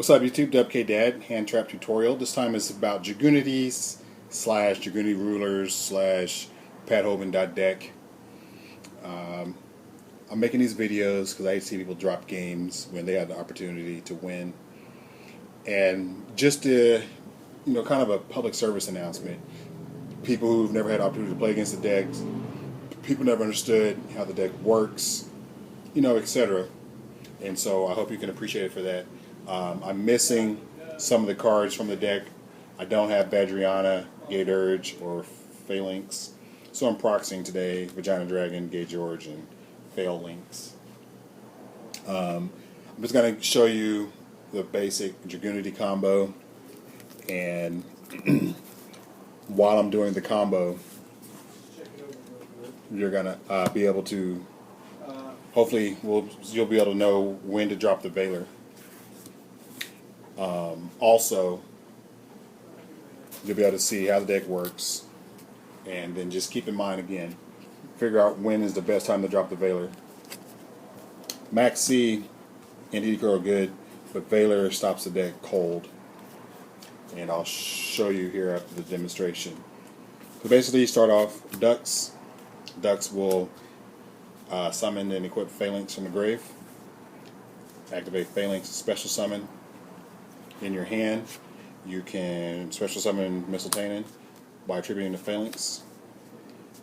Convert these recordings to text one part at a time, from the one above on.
What's up, YouTube? Gae Dearg hand trap tutorial. This time it's about Dragunities / Dragunity rulers / padhoven.deck. I'm making these videos because I hate to see people drop games when they have the opportunity to win. And just to, kind of a public service announcement. People who've never had the opportunity to play against the decks, people never understood how the deck works, etc. And so I hope you can appreciate it for that. I'm missing some of the cards from the deck. I don't have Gae Dearg, or Phalanx. So I'm proxying today Vagina Dragon, Gae Dearg, and Phalanx. I'm just going to show you the basic Dragunity combo. And while I'm doing the combo, you're going to be able to, hopefully you'll be able to know when to drop the Veiler. Also, you'll be able to see how the deck works, and then just keep in mind again, figure out when is the best time to drop the Veiler. Max C and mediocre are good, but Veiler stops the deck cold, and I'll show you here after the demonstration. So basically, you start off ducks. Ducks will summon and equip Phalanx from the grave. Activate Phalanx special summon. In your hand, you can special summon Mystl by attributing the Phalanx.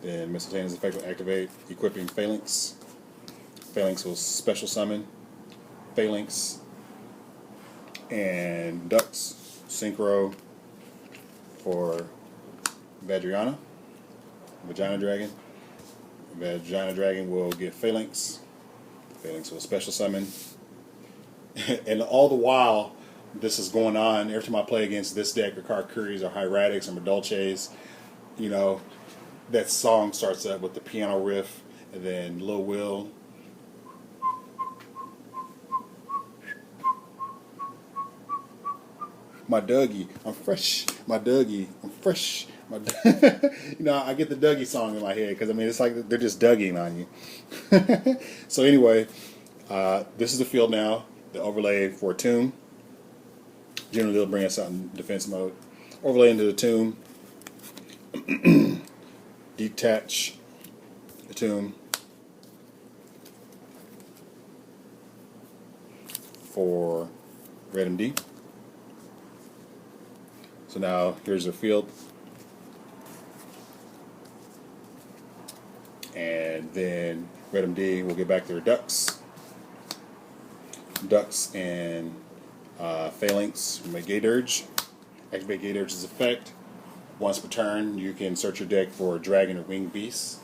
Then Mystl effect will activate, equipping Phalanx. Phalanx will special summon Phalanx and Ducks Synchro for Vagina Dragon. Vagina Dragon will get Phalanx. Phalanx will special summon. And all the while this is going on, every time I play against this deck, or Karkuris, or Hieratics, or Medolces, that song starts up with the piano riff, and then Lil Will. My Dougie, I'm fresh. My Dougie, I'm fresh. My I get the Dougie song in my head because it's like they're just Dougieing on you. So anyway, this is the field now. The overlay for a tomb. Generally, they'll bring us out in defense mode. Overlay into the tomb. Detach the tomb for REDMD. So now here's the field. And then REDMD will get back their ducks. Ducks and Phalanx from Gae Dearg. Activate Gae Dearg's effect. Once per turn, you can search your deck for a dragon or winged beast.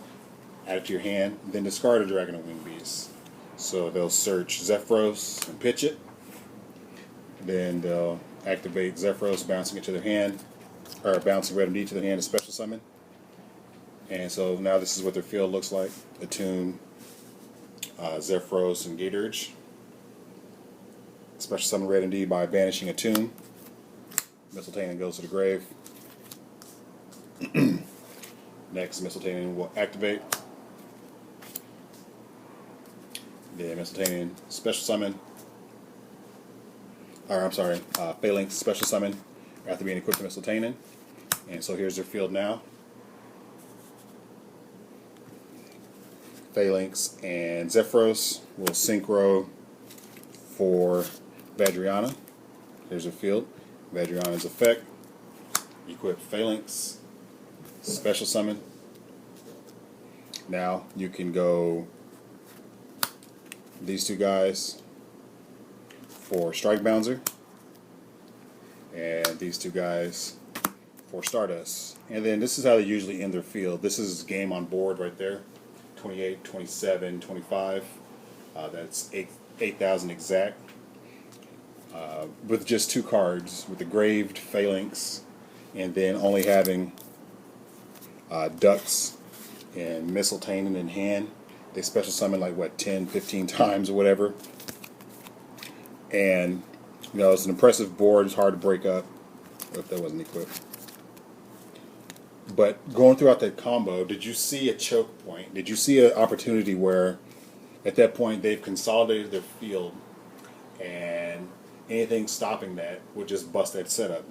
Add it to your hand, then discard a dragon or winged beast. So they'll search Zephyros and pitch it. Then they'll activate Zephyros, bouncing it to their hand, or bouncing REDMD to their hand to special summon. And so now this is what their field looks like. Attune Zephyros and Gae Dearg. Special summon REDMD by banishing a tomb. Mystl goes to the grave. Next, Mystl will activate. Then Mystl special summon. Phalanx special summon after being equipped to Mystl. And so here's their field now. Phalanx and Zephyros will synchro for Vagina. Here's the field. Vagina's effect. Equip Phalanx. Special summon. Now you can go these two guys for Strike Bouncer. And these two guys for Stardust. And then this is how they usually end their field. This is game on board right there. 28, 27, 25. That's 8,000 exact. With just two cards, with the graved Phalanx, and then only having Ducks and Mystl in hand. They special summon like 10, 15 times or whatever. And it's an impressive board. It's hard to break up if that wasn't equipped. But going throughout that combo, did you see a choke point? Did you see an opportunity where at that point they've consolidated their field and anything stopping that would just bust that setup.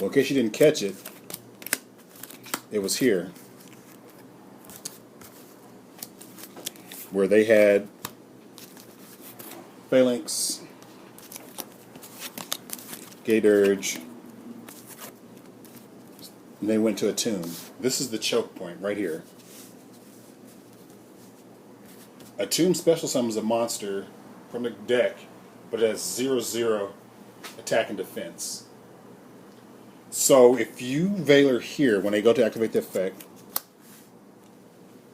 Well, in case you didn't catch it, it was here where they had phalanx, Gae Dearg, and they went to attune. This is the choke point right here. Attune special summons a monster from the deck, but it has 0/0 attack and defense. So if you Veiler here, when they go to activate the effect,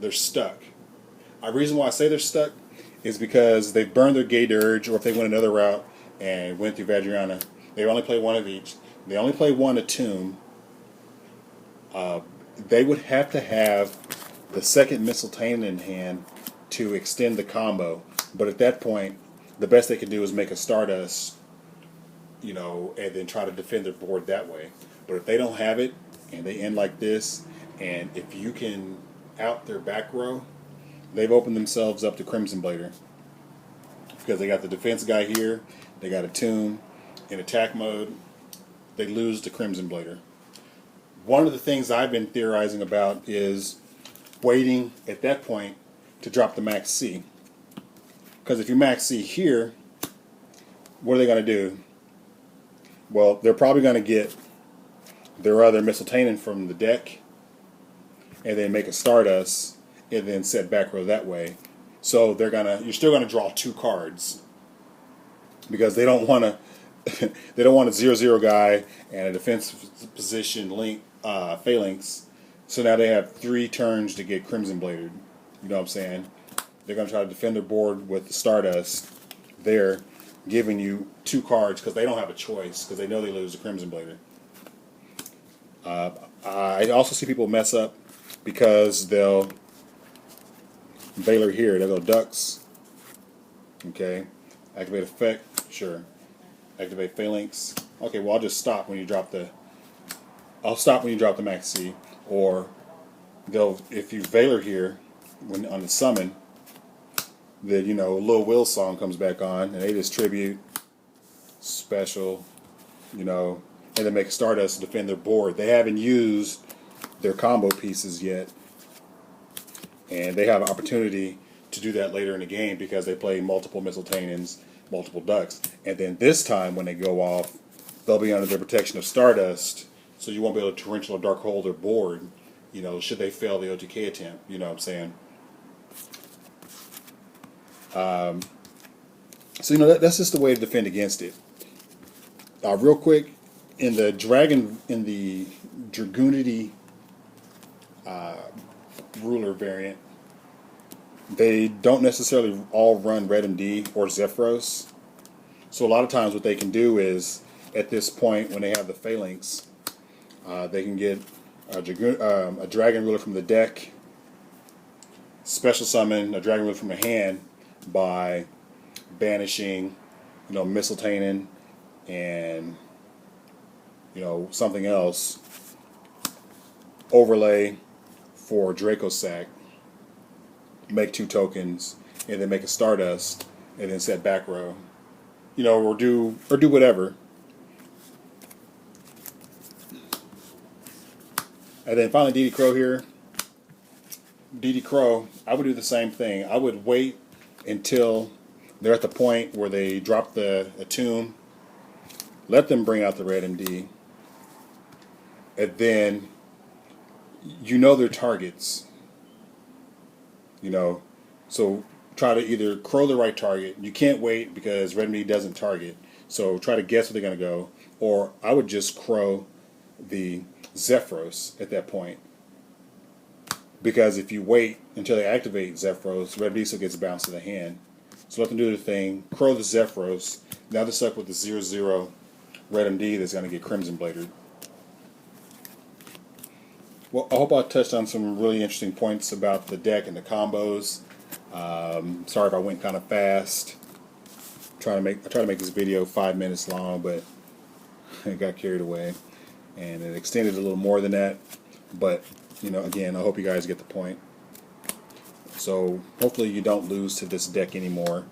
they're stuck. The reason why I say they're stuck is because they've burned their Gae Dearg, or if they went another route and went through Vajrayana, they only play one of each. They only play one attune. They would have to have the second Mystl in hand to extend the combo. But at that point, the best they can do is make a Stardust, you know, and then try to defend their board that way. But if they don't have it, and they end like this, and if you can out their back row, they've opened themselves up to Crimson Blader. Because they got the defense guy here, they got attune. In attack mode, they lose to Crimson Blader. One of the things I've been theorizing about is waiting at that point to drop the Max C. Because if you Max C here, what are they going to do? Well, they're probably going to get their other Mystl from the deck, and then make a Stardust, and then set back row that way. So you're still gonna draw 2 cards because they don't want to. They don't want a 0/0 guy and a defensive position link phalanx. So now they have 3 turns to get Crimson Bladed. You know what I'm saying? They're gonna try to defend their board with the Stardust. They're giving you 2 cards because they don't have a choice because they know they lose the Crimson Blader. I also see people mess up because they'll Veiler here. They'll go Ducks. Okay. Activate effect. Sure. Activate phalanx. Okay. Well, I'll just stop when you drop the. I'll stop when you drop the Max C. Or they'll if you Veiler here when on the summon. Then you know Lil Will song comes back on and they just tribute special. You know. And then make Stardust to defend their board. They haven't used their combo pieces yet. And they have an opportunity to do that later in the game because they play multiple Mystl, multiple Ducks. And then this time when they go off, they'll be under the protection of Stardust. So you won't be able to torrential or dark hole their board, you know, should they fail the OTK attempt. You know what I'm saying? So, you know, that's just the way to defend against it. Real quick. In the Dragunity ruler variant, they don't necessarily all run REDMD or Zephyros. So a lot of times what they can do is, at this point when they have the phalanx, they can get a dragon ruler from the deck, special summon a dragon ruler from the hand by banishing, you know, Mystl and you know, something else, overlay for Draco Sack, make 2 tokens, and then make a Stardust, and then set back row. You know, or do whatever. And then finally DD Crow here. DD Crow, I would do the same thing. I would wait until they're at the point where they drop the attune, let them bring out the REDMD, and then you know their targets, you know, so try to either crow the right target. You can't wait because REDMD doesn't target, so try to guess where they're going to go, or I would just crow the Zephyros at that point, because if you wait until they activate Zephyros, REDMD still gets bounced to the hand. So let them do their thing, crow the Zephyros. Now they're stuck with the 0/0 REDMD that's going to get Crimson Bladed. Well, I hope I touched on some really interesting points about the deck and the combos. Sorry if I went kind of fast. I try to make this video 5 minutes long, but it got carried away, and it extended a little more than that. But you know, again, I hope you guys get the point. So hopefully you don't lose to this deck anymore.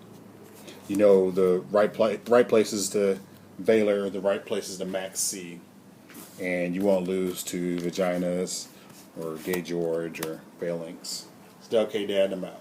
You know the right places to Veiler, the right places to Maxx C, and you won't lose to Vaginas or Gae Dearg or Phalanx. It's Gae Dad, and I'm out.